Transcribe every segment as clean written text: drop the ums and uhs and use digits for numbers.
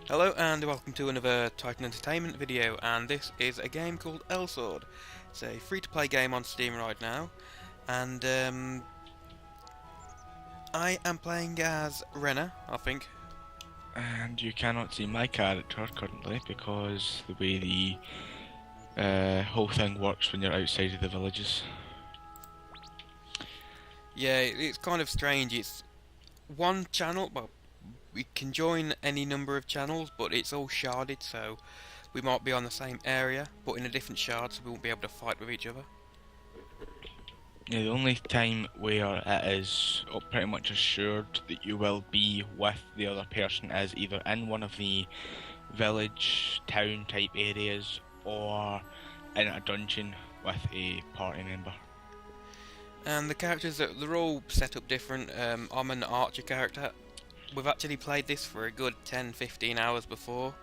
Hello and welcome to another Titan Entertainment video, and this is a game called Elsword. It's a free-to-play game on Steam right now, and I am playing as Renna, I think. And you cannot see my character currently because the way the whole thing works when you're outside of the villages. Yeah, it's kind of strange. It's one channel, well, we can join any number of channels, but it's all sharded, so we might be on the same area, but in a different shard, so we won't be able to fight with each other. Yeah, the only time where it is pretty much assured that you will be with the other person is either in one of the village, town type areas or in a dungeon with a party member. And the characters, they're all set up different. I'm an archer character. We've actually played this for a good 10-15 hours before,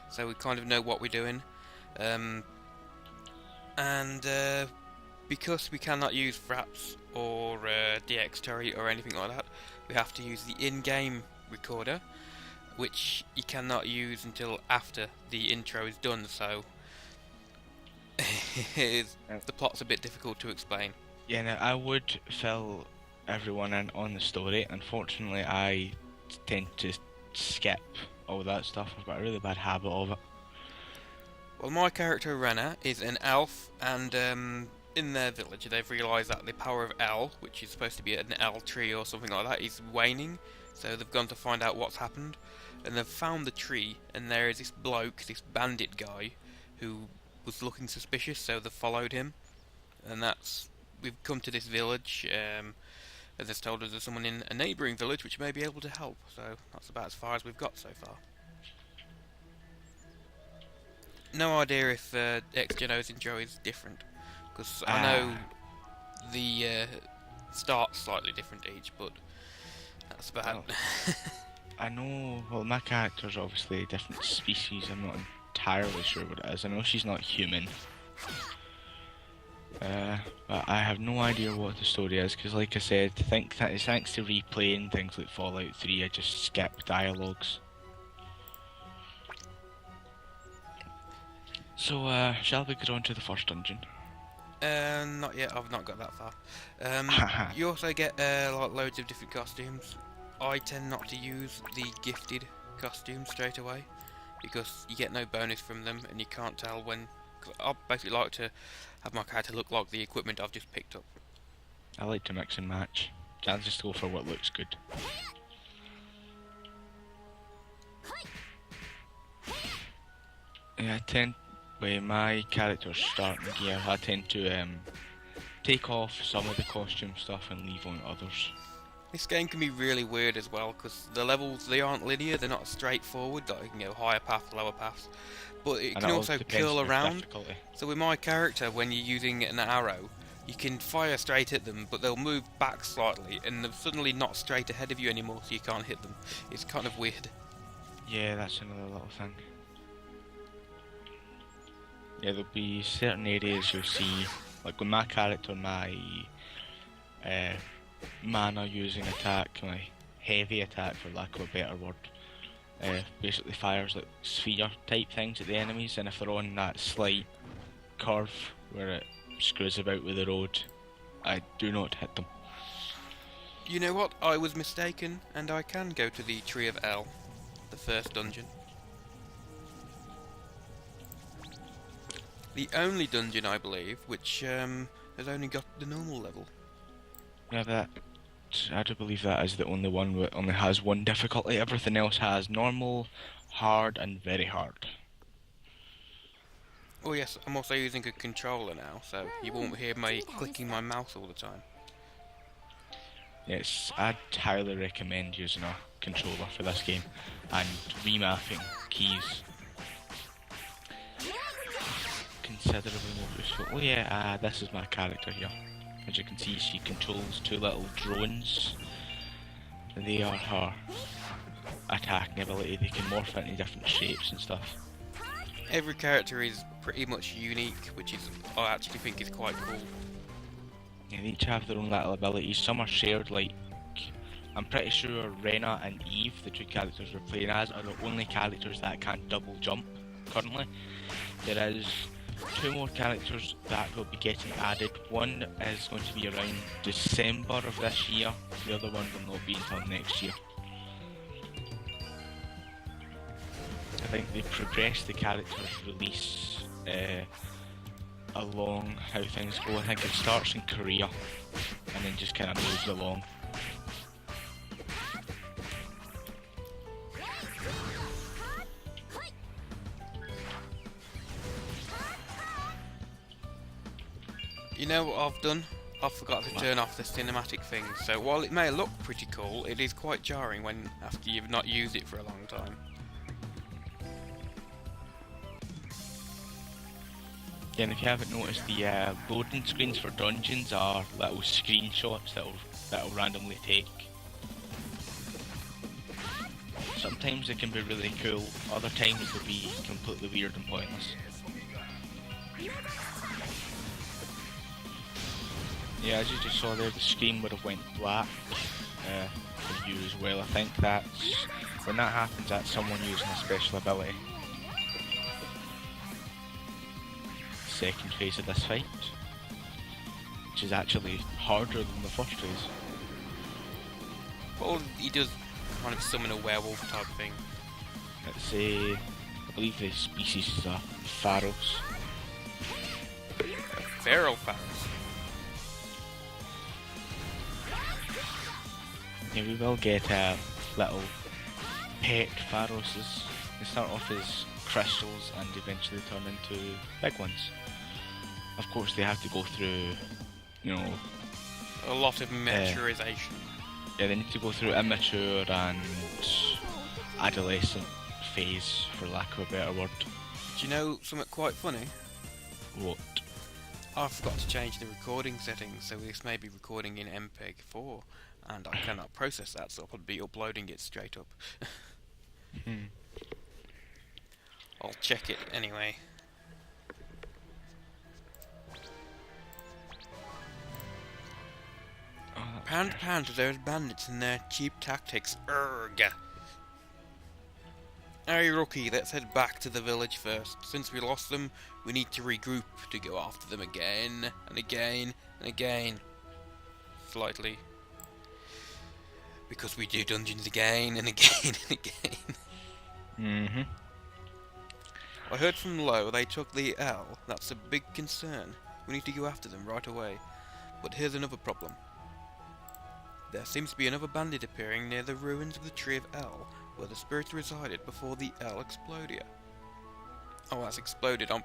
so we kind of know what we're doing. And because we cannot use fraps or DX turret or anything like that, we have to use the in-game recorder, which you cannot use until after the intro is done, so the plot's a bit difficult to explain. Yeah, now I would fill everyone in on the story. Unfortunately, I tend to skip all that stuff. I've got a really bad habit of it. Well, my character Renna is an elf, and in their village they've realised that the power of El, which is supposed to be an El tree or something like that, is waning. So they've gone to find out what's happened, and they've found the tree, and there is this bloke, this bandit guy, who was looking suspicious, so they've followed him, and we've come to this village. As it's told us there's someone in a neighbouring village which may be able to help, so that's about as far as we've got so far. No idea if X-Geno's intro is different, because I know the start's slightly different each, but that's about Well, I know, well, my character's obviously a different species. I'm not entirely sure what it is. I know she's not human. But I have no idea what the story is, because like I said, thanks to replaying things like Fallout 3, I just skip dialogues. So, shall we get on to the first dungeon? Not yet, I've not got that far. You also get like loads of different costumes. I tend not to use the gifted costumes straight away, because you get no bonus from them, and you can't tell when. Cause I basically like to have my character look like the equipment I've just picked up. I like to mix and match. I'll just go for what looks good. Yeah, when my character's starting gear, I tend to take off some of the costume stuff and leave on others. This game can be really weird as well, because the levels, they aren't linear, they're not straightforward, like you can go higher paths, lower paths, but it can also curl around. So with my character, when you're using an arrow, you can fire straight at them, but they'll move back slightly, and they're suddenly not straight ahead of you anymore, so you can't hit them. It's kind of weird. Yeah, that's another little thing. Yeah, there'll be certain areas you'll see, like with my character, my mana using attack, my heavy attack for lack of a better word, basically fires like sphere type things at the enemies, and if they're on that slight curve where it screws about with the road, I do not hit them. You know what? I was mistaken, and I can go to the Tree of El, the first dungeon. The only dungeon, I believe, which has only got the normal level. Yeah, I do believe that is the only one that only has one difficulty. Everything else has normal, hard, and very hard. Oh yes, I'm also using a controller now, so you won't hear me clicking my mouse all the time. Yes, I'd highly recommend using a controller for this game and remapping keys. Considerably more useful. Oh yeah, this is my character here. As you can see, she controls two little drones. They are her attacking ability. They can morph into different shapes and stuff. Every character is pretty much unique, which is I actually think is quite cool. Yeah, they each have their own little abilities. Some are shared, like I'm pretty sure Rena and Eve, the two characters we're playing as, are the only characters that can't double jump currently. There is 2 more characters that will be getting added. One is going to be around December of this year, the other one will not be until next year. I think they progress the character's release along how things go. I think it starts in Korea and then just kind of moves along. You know what I've done? I forgot to turn off the cinematic thing, so while it may look pretty cool, it is quite jarring when after you've not used it for a long time. Yeah, and if you haven't noticed, the loading screens for dungeons are little screenshots that'll randomly take. Sometimes they can be really cool, other times they'll be completely weird and pointless. Yeah, as you just saw there, the screen would have went black for you as well. I think that's when that happens, that's someone using a special ability. Second phase of this fight, which is actually harder than the first phase. Well, he does kind of summon a werewolf type thing. Let's say, I believe the species is a Pharos. Feral Pharos. Yeah, we will get little pet Pharoses. They start off as crystals and eventually turn into big ones. Of course, they have to go through, you know, A lot of maturization. Yeah, they need to go through immature and adolescent phase, for lack of a better word. Do you know something quite funny? What? I forgot to change the recording settings, so this may be recording in MPEG 4, and I cannot process that, so I'll be uploading it straight up. I'll check it anyway. Pound to those bandits and their cheap tactics. Urgh! Hey rookie, let's head back to the village first. Since we lost them, we need to regroup to go after them again, and again, and again. Slightly. Because we do dungeons again, and again, and again. I heard from Low they took the L. That's a big concern. We need to go after them right away. But here's another problem. There seems to be another bandit appearing near the ruins of the Tree of L, where the spirits resided before the L Explodia. Oh, that's exploded. I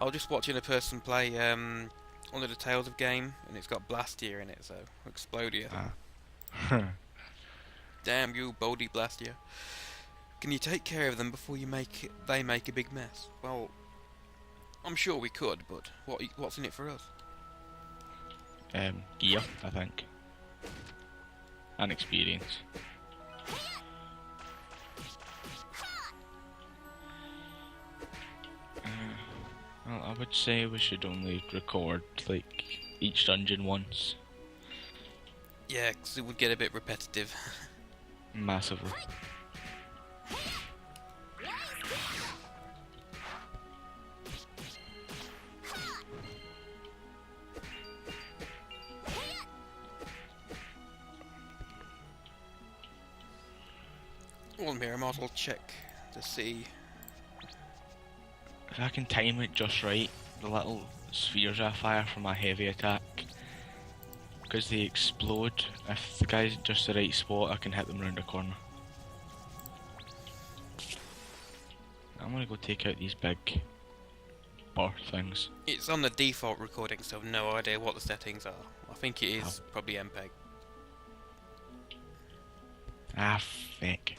was just watching a person play one of the Tales of game, and it's got Blastia in it, so Explodia. Damn you, Baldy Blastia. Can you take care of them before they make a big mess? Well, I'm sure we could, but what's in it for us? Gear, I think. And experience. Well, I would say we should only record, like, each dungeon once. Yeah, 'cause it would get a bit repetitive. Massively. Well, here I might as well check to see. If I can time it just right, the little spheres I fire for my heavy attack, because they explode, if the guy's in just the right spot, I can hit them round the corner. I'm gonna go take out these big bar things. It's on the default recording, so I've no idea what the settings are. I think it is probably MPEG. Ah, feck.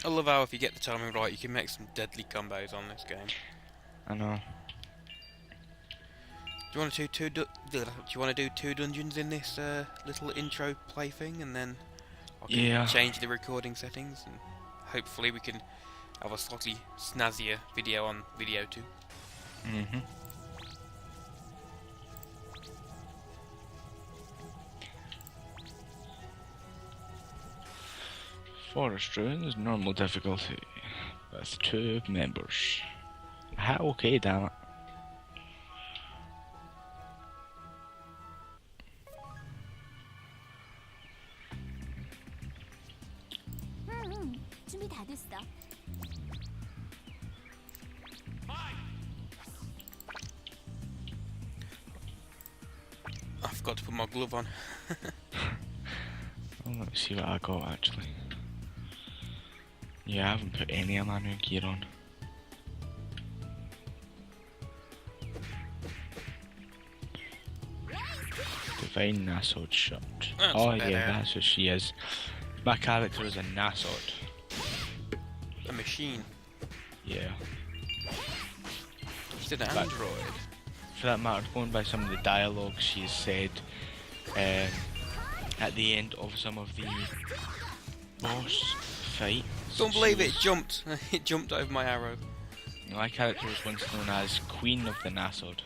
I love how if you get the timing right, you can make some deadly combos on this game. I know. Do you want to do two dungeons in this little intro play thing, and then I can change the recording settings and hopefully we can have a slightly snazzier video on video 2. Mm-hmm. Forest Ruins, normal difficulty, with 2 members. Okay, damn it. 준비 다 됐어. I forgot to put my glove on. Well, let's see what I got actually. Yeah, I haven't put any of my new gear on. Divine Nassod shot. That's Oh better. yeah, that's what she is. My character is a Nassod. A machine. Yeah. She's an But- android. For that matter, going by some of the dialogue she's said at the end of some of the boss fights. Don't she believe it was- jumped. It jumped over my arrow. My character was once known as Queen of the Nassod.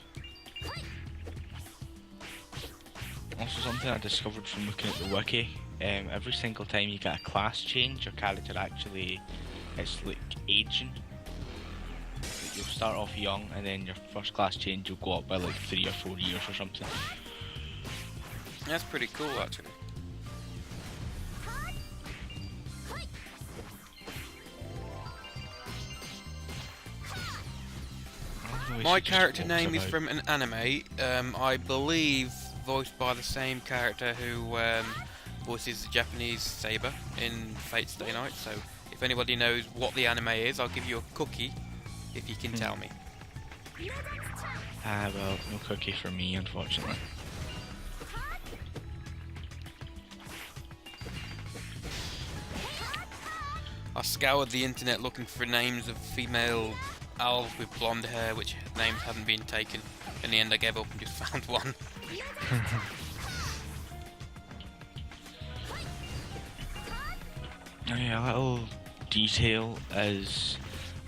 Also something I discovered from looking at the wiki, every single time you get a class change, your character actually, it's like aging. Like you'll start off young and then your first class change you'll go up by like 3 or 4 years or something. That's pretty cool, actually. My character name is from an anime, I believe voiced by the same character who voices the Japanese Saber in Fate Stay Night, so if anybody knows what the anime is, I'll give you a cookie if you can tell me. Well, no cookie for me, unfortunately. I scoured the internet looking for names of female elves with blonde hair, which names hadn't been taken. In the end I gave up and just found one. Oh yeah, a little detail is,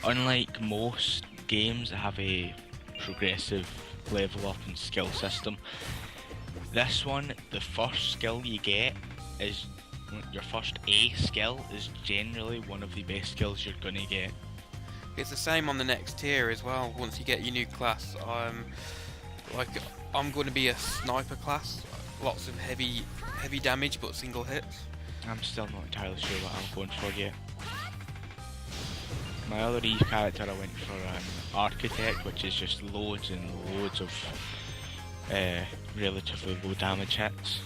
unlike most games that have a progressive level up and skill system, this one, the first skill you get is, your first A skill is generally one of the best skills you're gonna get. It's the same on the next tier as well. Once you get your new class, I'm going to be a sniper class. Lots of heavy damage, but single hits. I'm still not entirely sure what I'm going for yet. My other Eve character, I went for an architect, which is just loads and loads of relatively low damage hits.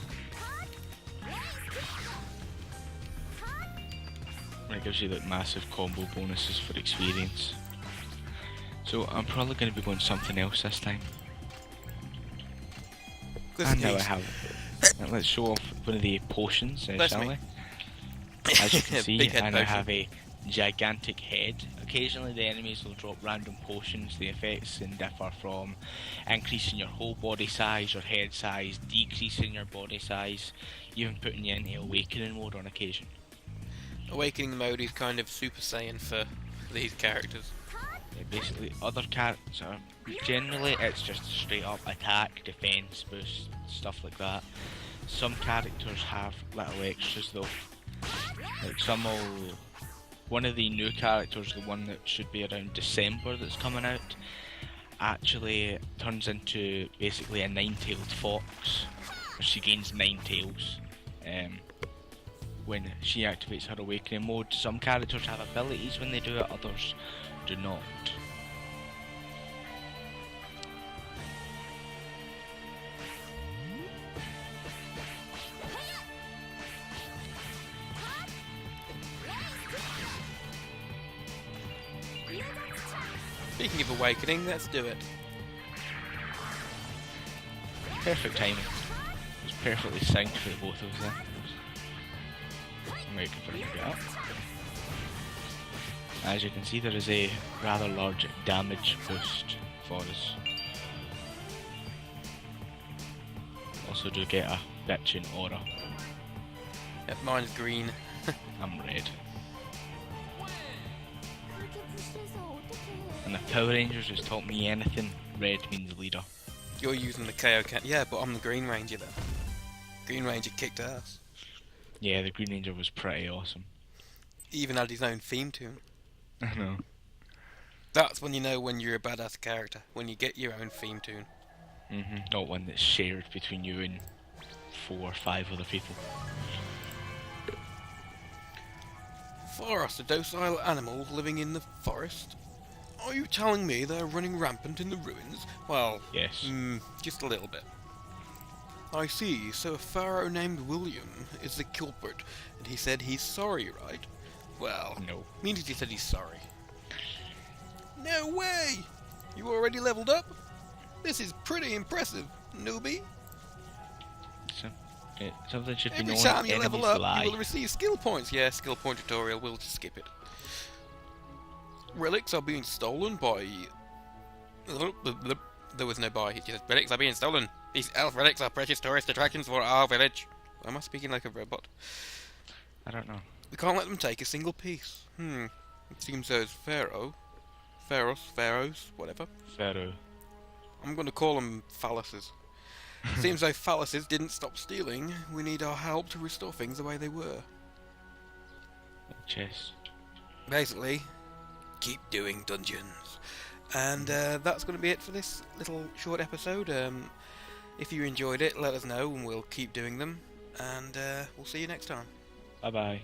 It gives you like massive combo bonuses for experience. So I'm probably going to be going something else this time. And now I have. Let's show off one of the potions, shall we? As you can see, Big head I now potion. have a gigantic head. Occasionally the enemies will drop random potions. The effects can differ from increasing your whole body size, your head size, decreasing your body size, even putting you into awakening mode on occasion. Awakening mode is kind of Super Saiyan for these characters. Basically, other characters are generally it's just straight up attack, defense boost, stuff like that. Some characters have little extras though. Like one of the new characters, the one that should be around December that's coming out, actually turns into basically a 9-tailed fox, where she gains 9 tails. When she activates her awakening mode. Some characters have abilities when they do it, others do not. Speaking of awakening, let's do it. Perfect timing. It was perfectly synced for the both of us there. I'm waiting for him to get up. As you can see, there is a rather large damage boost for us. Also do get a bitchin' aura. Yep, mine's green. I'm red. And if Power Rangers has taught me anything, red means leader. You're using the KO can. Yeah, but I'm the Green Ranger then. Green Ranger kicked ass. Yeah, the Green Ranger was pretty awesome. He even had his own theme tune. I know. That's when you know when you're a badass character. When you get your own theme tune. Not one that's shared between you and 4 or 5 other people. Forest, a docile animal living in the forest? Are you telling me they're running rampant in the ruins? Well, Yes. just a little bit. I see, so a pharaoh named William is the culprit, and he said he's sorry, right? Well, No. means he said he's sorry. No way! You already leveled up? This is pretty impressive, newbie. So, something should be Every known. time you Enemies level up, lie. you will receive skill points. Yeah, skill point tutorial, we'll just skip it. Relics are being stolen by... There was no by, he just relics are being stolen. These elf relics are precious tourist attractions for our village. Am I speaking like a robot? I don't know. We can't let them take a single piece. It seems those pharaohs, whatever. Pharaoh. I'm going to call them phalluses. Seems though phalluses didn't stop stealing. We need our help to restore things the way they were. Chess. Basically, keep doing dungeons. And that's going to be it for this little short episode. If you enjoyed it, let us know and we'll keep doing them. And we'll see you next time. Bye bye.